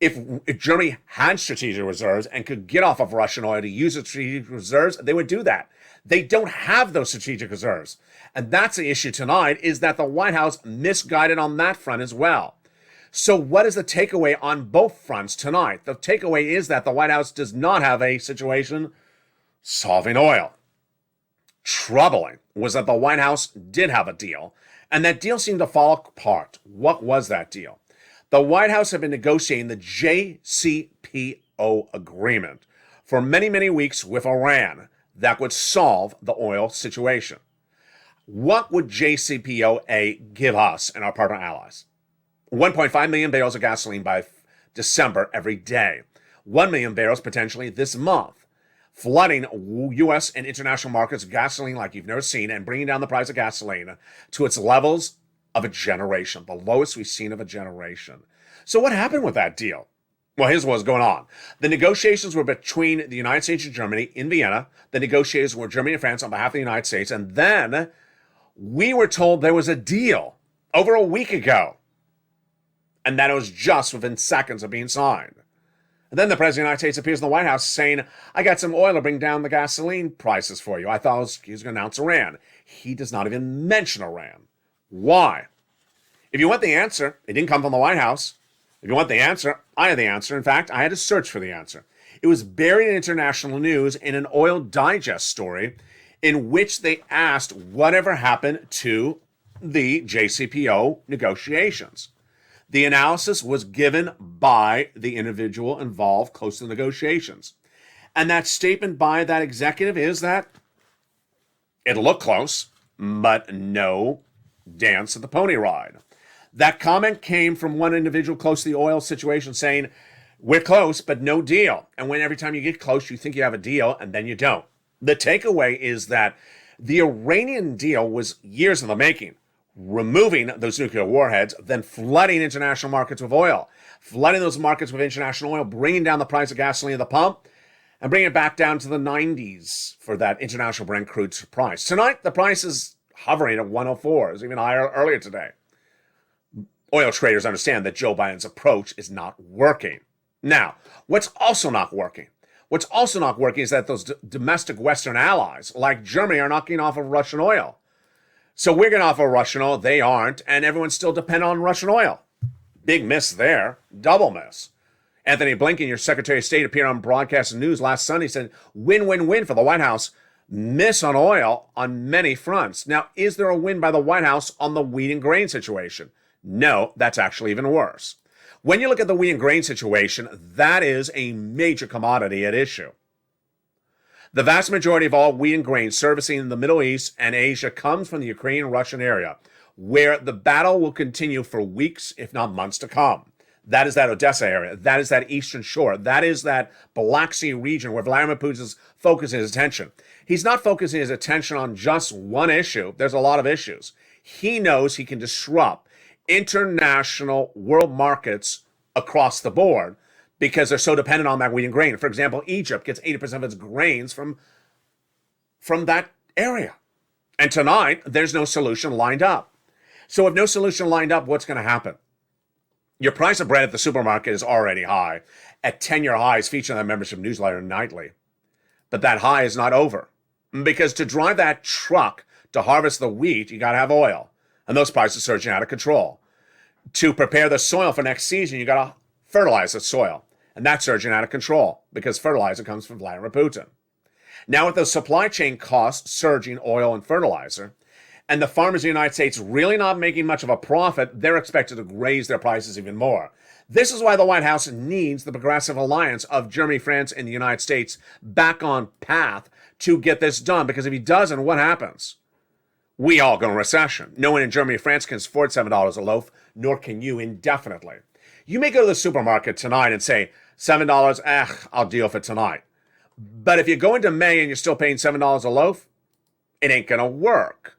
If Germany had strategic reserves and could get off of Russian oil to use its strategic reserves, they would do that. They don't have those strategic reserves. And that's the issue tonight, is that the White House misguided on that front as well. So what is the takeaway on both fronts tonight? The takeaway is that the White House does not have a situation solving oil. Troubling was that the White House did have a deal, and that deal seemed to fall apart. What was that deal? The White House had been negotiating the JCPO agreement for many, many weeks with Iran that would solve the oil situation. What would JCPOA give us and our partner allies? 1.5 million barrels of gasoline by December every day. 1 million barrels potentially this month. Flooding U.S. and international markets of gasoline like you've never seen and bringing down the price of gasoline to its levels of a generation, the lowest we've seen of a generation. So what happened with that deal? Well, here's what's going on. The negotiations were between the United States and Germany in Vienna. The negotiators were Germany and France on behalf of the United States. And then we were told there was a deal over a week ago. And that it was just within seconds of being signed. And then the President of the United States appears in the White House saying, I got some oil to bring down the gasoline prices for you. I thought he was going to announce Iran. He does not even mention Iran. Why? If you want the answer, it didn't come from the White House. If you want the answer, I had the answer. In fact, I had to search for the answer. It was buried in international news in an Oil Digest story in which they asked whatever happened to the JCPO negotiations. The analysis was given by the individual involved close to the negotiations. And that statement by that executive is that it looked close, but no dance at the pony ride. That comment came from one individual close to the oil situation saying, we're close, but no deal. And when every time you get close, you think you have a deal, and then you don't. The takeaway is that the Iranian deal was years in the making, removing those nuclear warheads, then flooding international markets with oil, flooding those markets with international oil, bringing down the price of gasoline at the pump, and bringing it back down to the 90s for that international Brent crude price. Tonight, the price is hovering at 104. It was even higher earlier today. Oil traders understand that Joe Biden's approach is not working. Now, what's also not working? What's also not working is that those domestic Western allies, like Germany, are knocking off of Russian oil. So we're going to offer Russian oil, they aren't, and everyone's still dependent on Russian oil. Big miss there, double miss. Anthony Blinken, your Secretary of State, appeared on broadcast news last Sunday, said win-win-win for the White House, miss on oil on many fronts. Now, is there a win by the White House on the wheat and grain situation? No, that's actually even worse. When you look at the wheat and grain situation, that is a major commodity at issue. The vast majority of all wheat and grain servicing the Middle East and Asia comes from the Ukrainian-Russian area, where the battle will continue for weeks, if not months to come. That is that Odessa area. That is that Eastern Shore. That is that Black Sea region where Vladimir Putin is focusing his attention. He's not focusing his attention on just one issue. There's a lot of issues. He knows he can disrupt international world markets across the board because they're so dependent on that wheat and grain. For example, Egypt gets 80% of its grains from that area. And tonight, there's no solution lined up. So if no solution lined up, what's going to happen? Your price of bread at the supermarket is already high, at 10-year highs featured in that membership newsletter nightly. But that high is not over. Because to drive that truck to harvest the wheat, you got to have oil. And those prices are surging out of control. To prepare the soil for next season, you got to fertilize the soil. And that's surging out of control because fertilizer comes from Vladimir Putin. Now with the supply chain costs surging oil and fertilizer, and the farmers in the United States really not making much of a profit, they're expected to raise their prices even more. This is why the White House needs the progressive alliance of Germany, France, and the United States back on path to get this done. Because if he doesn't, what happens? We all go in recession. No one in Germany or France can afford $7 a loaf, nor can you indefinitely. You may go to the supermarket tonight and say, $7, I'll deal for tonight. But if you go into May and you're still paying $7 a loaf, it ain't going to work.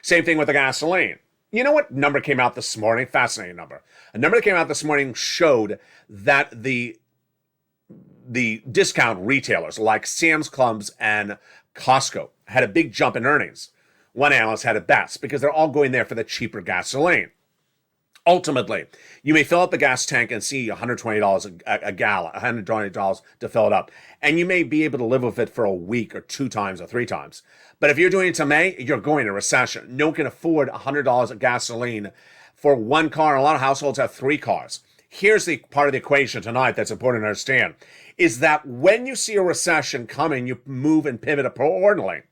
Same thing with the gasoline. You know what number came out this morning? Fascinating number. A number that came out this morning showed that the discount retailers like Sam's Clubs and Costco had a big jump in earnings. One analyst had it best because they're all going there for the cheaper gasoline. Ultimately, you may fill up the gas tank and see $120 a gallon, $120 to fill it up. And you may be able to live with it for a week or 2 times or 3 times. But if you're doing it to May, you're going into recession. No one can afford $100 of gasoline for one car. And a lot of households have 3 cars. Here's the part of the equation tonight that's important to understand, is that when you see a recession coming, you move and pivot accordingly.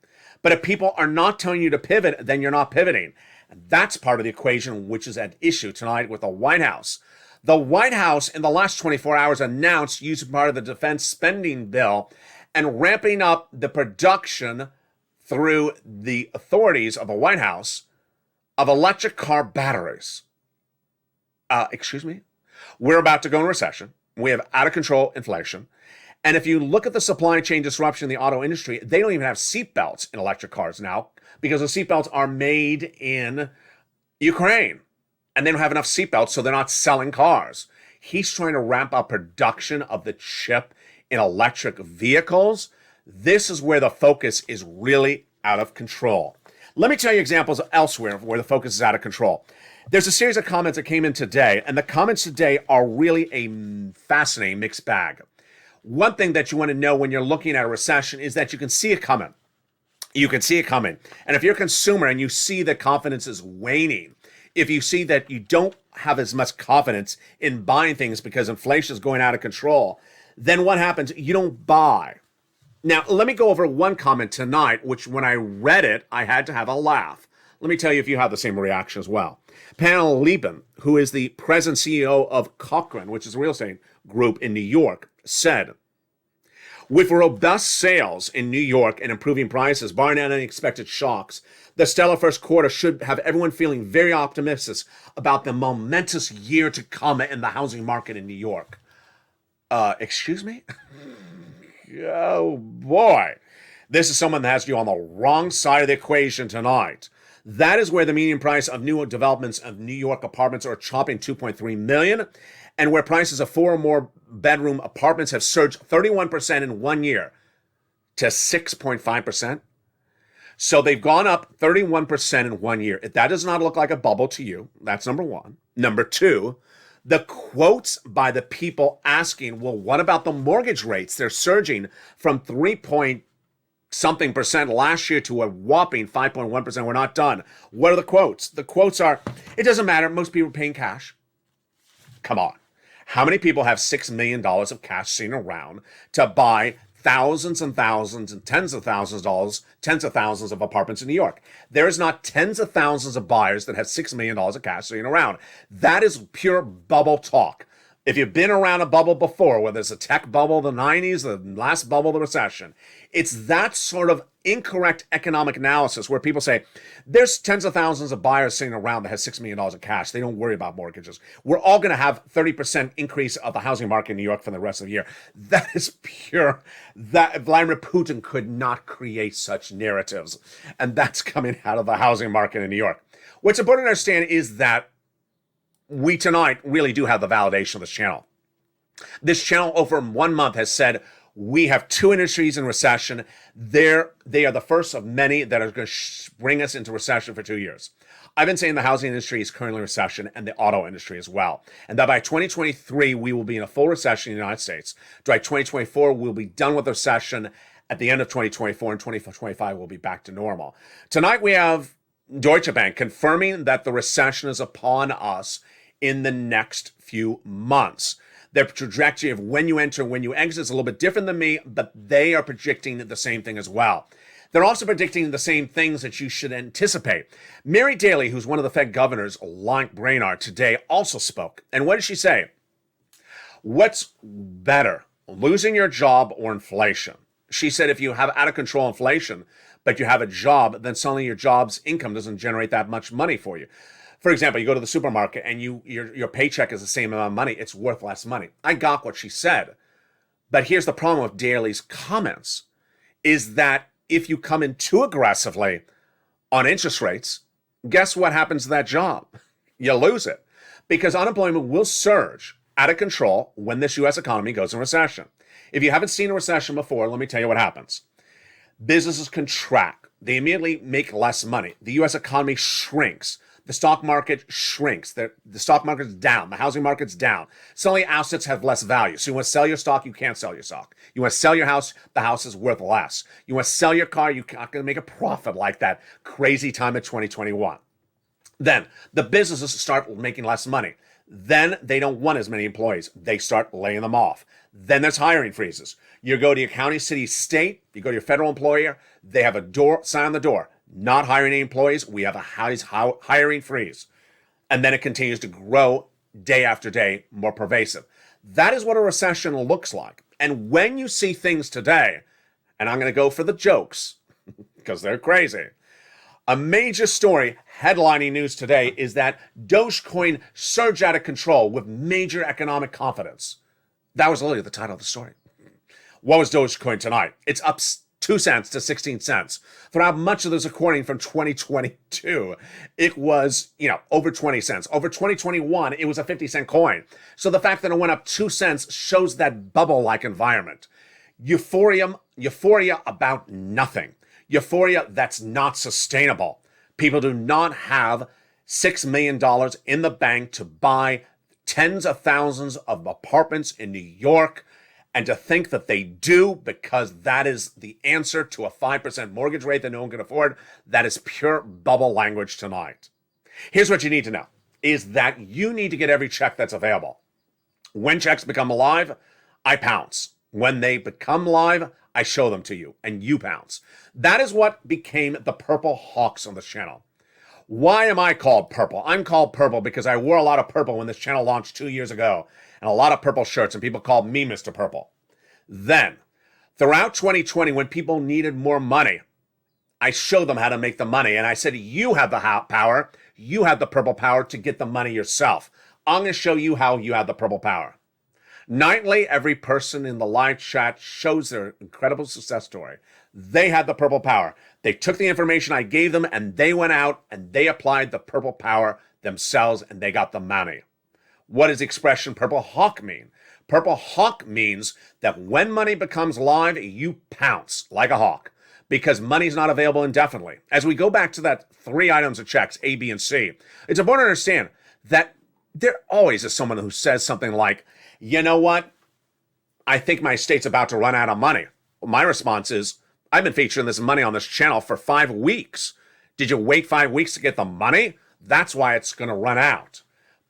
But if people are not telling you to pivot, then you're not pivoting. And that's part of the equation which is at issue tonight with the White House. The White House in the last 24 hours announced using part of the defense spending bill and ramping up the production through the authorities of the White House of electric car batteries. We're about to go in recession. We have out of control inflation. And if you look at the supply chain disruption in the auto industry, they don't even have seatbelts in electric cars now because the seatbelts are made in Ukraine. And they don't have enough seatbelts, so they're not selling cars. He's trying to ramp up production of the chip in electric vehicles. This is where the focus is really out of control. Let me tell you examples elsewhere where the focus is out of control. There's a series of comments that came in today, and the comments today are really a fascinating mixed bag. One thing that you want to know when you're looking at a recession is that you can see it coming. You can see it coming. And if you're a consumer and you see that confidence is waning, if you see that you don't have as much confidence in buying things because inflation is going out of control, then what happens? You don't buy. Now, let me go over one comment tonight, which when I read it, I had to have a laugh. Let me tell you if you have the same reaction as well. Pamela Lieben, who is the president CEO of Cochrane, which is a real estate group in New York, said, with robust sales in New York and improving prices, barring any unexpected shocks, the stellar first quarter should have everyone feeling very optimistic about the momentous year to come in the housing market in New York. Excuse me? Oh, boy. This is someone that has you on the wrong side of the equation tonight. That is where the median price of new developments of New York apartments are chopping $2.3 million, and where prices of 4 or more bedroom apartments have surged 31% in 1 year to 6.5%. So they've gone up 31% in 1 year. If that does not look like a bubble to you, that's number one. Number two, the quotes by the people asking, well, what about the mortgage rates? They're surging from 3-something% last year to a whopping 5.1%. We're not done. What are the quotes? The quotes are, it doesn't matter. Most people are paying cash. Come on. How many people have $6 million of cash sitting around to buy thousands and thousands and tens of thousands of dollars, tens of thousands of apartments in New York? There is not tens of thousands of buyers that have $6 million of cash sitting around. That is pure bubble talk. If you've been around a bubble before, whether it's a tech bubble, the 90s, the last bubble, the recession, it's that sort of incorrect economic analysis where people say, there's tens of thousands of buyers sitting around that has $6 million of cash. They don't worry about mortgages. We're all going to have 30% increase of the housing market in New York for the rest of the year. That is pure. That Vladimir Putin could not create such narratives. And that's coming out of the housing market in New York. What's important to understand is that we tonight really do have the validation of this channel. This channel over 1 month has said we have 2 industries in recession. They are the first of many that are going to bring us into recession for 2 years. I've been saying the housing industry is currently in recession and the auto industry as well. And that by 2023, we will be in a full recession in the United States. By 2024, we'll be done with the recession. At the end of 2024 and 2025, we'll be back to normal. Tonight, we have Deutsche Bank confirming that the recession is upon us in the next few months. Their trajectory of when you enter and when you exit is a little bit different than me, but they are predicting the same thing as well. They're also predicting the same things that you should anticipate. Mary Daly, who's one of the Fed governors, like Brainard, today also spoke. And what did she say? What's better, losing your job or inflation? She said if you have out of control inflation, but you have a job, then suddenly your job's income doesn't generate that much money for you. For example, you go to the supermarket and your paycheck is the same amount of money. It's worth less money. I got what she said. But here's the problem with Daly's comments, is that if you come in too aggressively on interest rates, guess what happens to that job? You lose it. Because unemployment will surge out of control when this U.S. economy goes in recession. If you haven't seen a recession before, let me tell you what happens. Businesses contract. They immediately make less money. The U.S. economy shrinks. The stock market shrinks. The stock market's down. The housing market's down. Suddenly, assets have less value. So you want to sell your stock, you can't sell your stock. You want to sell your house, the house is worth less. You want to sell your car, you're not going to make a profit like that crazy time of 2021. Then the businesses start making less money. Then they don't want as many employees. They start laying them off. Then there's hiring freezes. You go to your county, city, state, you go to your federal employer, they have a sign on the door. Not hiring any employees, we have a hiring freeze. And then it continues to grow day after day, more pervasive. That is what a recession looks like. And when you see things today, and I'm going to go for the jokes, because they're crazy. A major story headlining news today is that Dogecoin surged out of control with major economic confidence. That was literally the title of the story. What was Dogecoin tonight? It's up 2 cents to 16 cents. Throughout much of this recording from 2022, it was, over 20 cents. Over 2021, it was a 50-cent coin. So the fact that it went up 2 cents shows that bubble-like environment. Euphoria about nothing. Euphoria that's not sustainable. People do not have $6 million in the bank to buy tens of thousands of apartments in New York, and to think that they do because that is the answer to a 5% mortgage rate that no one can afford, that is pure bubble language tonight. Here's what you need to know, is that you need to get every check that's available. When checks become live, I pounce. When they become live, I show them to you, and you pounce. That is what became the Purple Hawks on this channel. Why am I called purple? I'm called purple because I wore a lot of purple when this channel launched 2 years ago, and a lot of purple shirts, and people called me Mr. Purple. Then, throughout 2020, when people needed more money, I showed them how to make the money, and I said, you have the power, you have the purple power to get the money yourself. I'm going to show you how you have the purple power. Nightly, every person in the live chat shows their incredible success story. They had the purple power. They took the information I gave them and they went out and they applied the purple power themselves and they got the money. What does the expression Purple Hawk mean? Purple Hawk means that when money becomes live, you pounce like a hawk because money's not available indefinitely. As we go back to that 3 items of checks, A, B, and C, it's important to understand that there always is someone who says something like, you know what? I think my state's about to run out of money. My response is, I've been featuring this money on this channel for 5 weeks. Did you wait 5 weeks to get the money? That's why it's going to run out.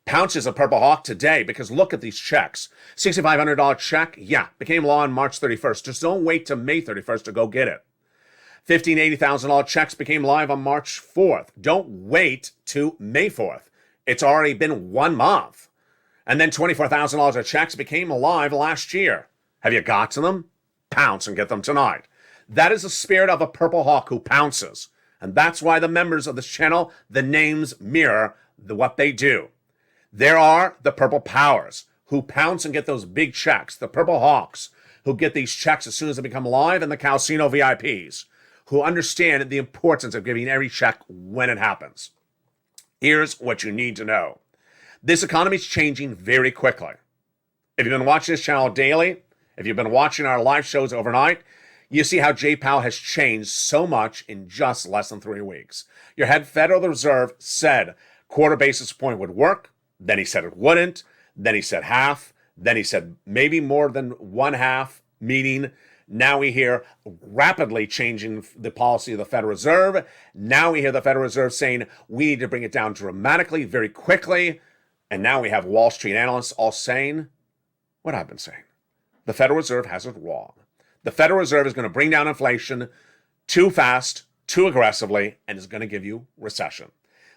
Pounce is a Purple Hawk today because look at these checks. $6,500 check, became law on March 31st. Just don't wait till May 31st to go get it. $15,000, $80,000 checks became live on March 4th. Don't wait to May 4th. It's already been 1 month. And then $24,000 of checks became live last year. Have you got to them? Pounce and get them tonight. That is the spirit of a Purple Hawk who pounces. And that's why the members of this channel, the names mirror what they do. There are the Purple Powers who pounce and get those big checks. The Purple Hawks who get these checks as soon as they become live. And the Calcino VIPs who understand the importance of giving every check when it happens. Here's what you need to know. This economy is changing very quickly. If you've been watching this channel daily, if you've been watching our live shows overnight, you see how J-Powell has changed so much in just less than 3 weeks. Your head Federal Reserve said quarter basis point would work. Then he said it wouldn't. Then he said half. Then he said maybe more than 1/2, meaning now we hear rapidly changing the policy of the Federal Reserve. Now we hear the Federal Reserve saying we need to bring it down dramatically, very quickly. And now we have Wall Street analysts all saying what I've been saying. The Federal Reserve has it wrong. The Federal Reserve is going to bring down inflation too fast, too aggressively, and is going to give you recession.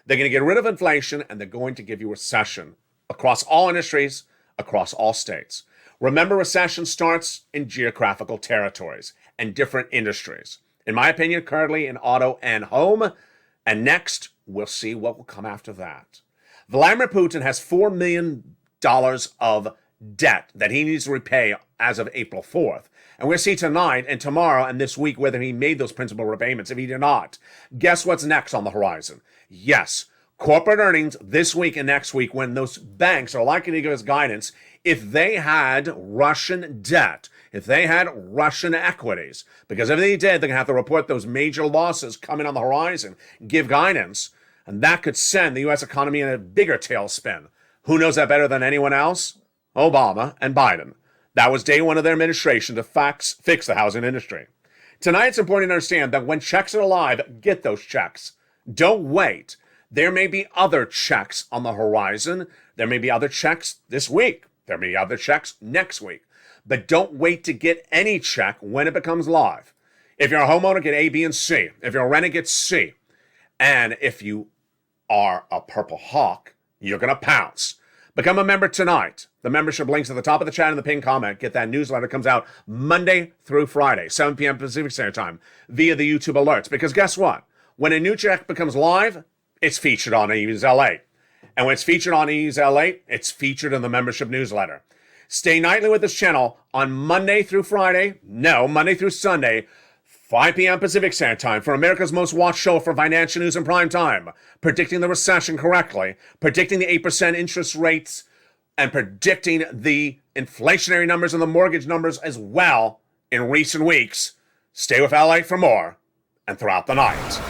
They're going to get rid of inflation, and they're going to give you recession across all industries, across all states. Remember, recession starts in geographical territories and different industries. In my opinion, currently in auto and home, and next, we'll see what will come after that. Vladimir Putin has $4 million of debt that he needs to repay as of April 4th. And we'll see tonight and tomorrow and this week whether he made those principal repayments. If he did not, guess what's next on the horizon? Yes, corporate earnings this week and next week when those banks are likely to give us guidance. If they had Russian debt, if they had Russian equities, because if they did, they're going to have to report those major losses coming on the horizon, give guidance, and that could send the U.S. economy in a bigger tailspin. Who knows that better than anyone else? Obama and Biden. That was day one of their administration to fix the housing industry. Tonight, it's important to understand that when checks are alive, get those checks. Don't wait. There may be other checks on the horizon. There may be other checks this week. There may be other checks next week. But don't wait to get any check when it becomes live. If you're a homeowner, get A, B, and C. If you're a renter, get C. And if you are a Purple Hawk, you're going to pounce. Become a member tonight. The membership link's at the top of the chat and the pinned comment. Get that newsletter. It comes out Monday through Friday, 7 p.m. Pacific Standard Time, via the YouTube alerts. Because guess what? When a new check becomes live, it's featured on Ease LA. And when it's featured on Ease LA, it's featured in the membership newsletter. Stay nightly with this channel on Monday through Friday. No, Monday through Sunday. 5 p.m. Pacific Standard Time for America's most watched show for financial news in prime time, predicting the recession correctly, predicting the 8% interest rates, and predicting the inflationary numbers and the mortgage numbers as well in recent weeks. Stay with LALATE for more and throughout the night.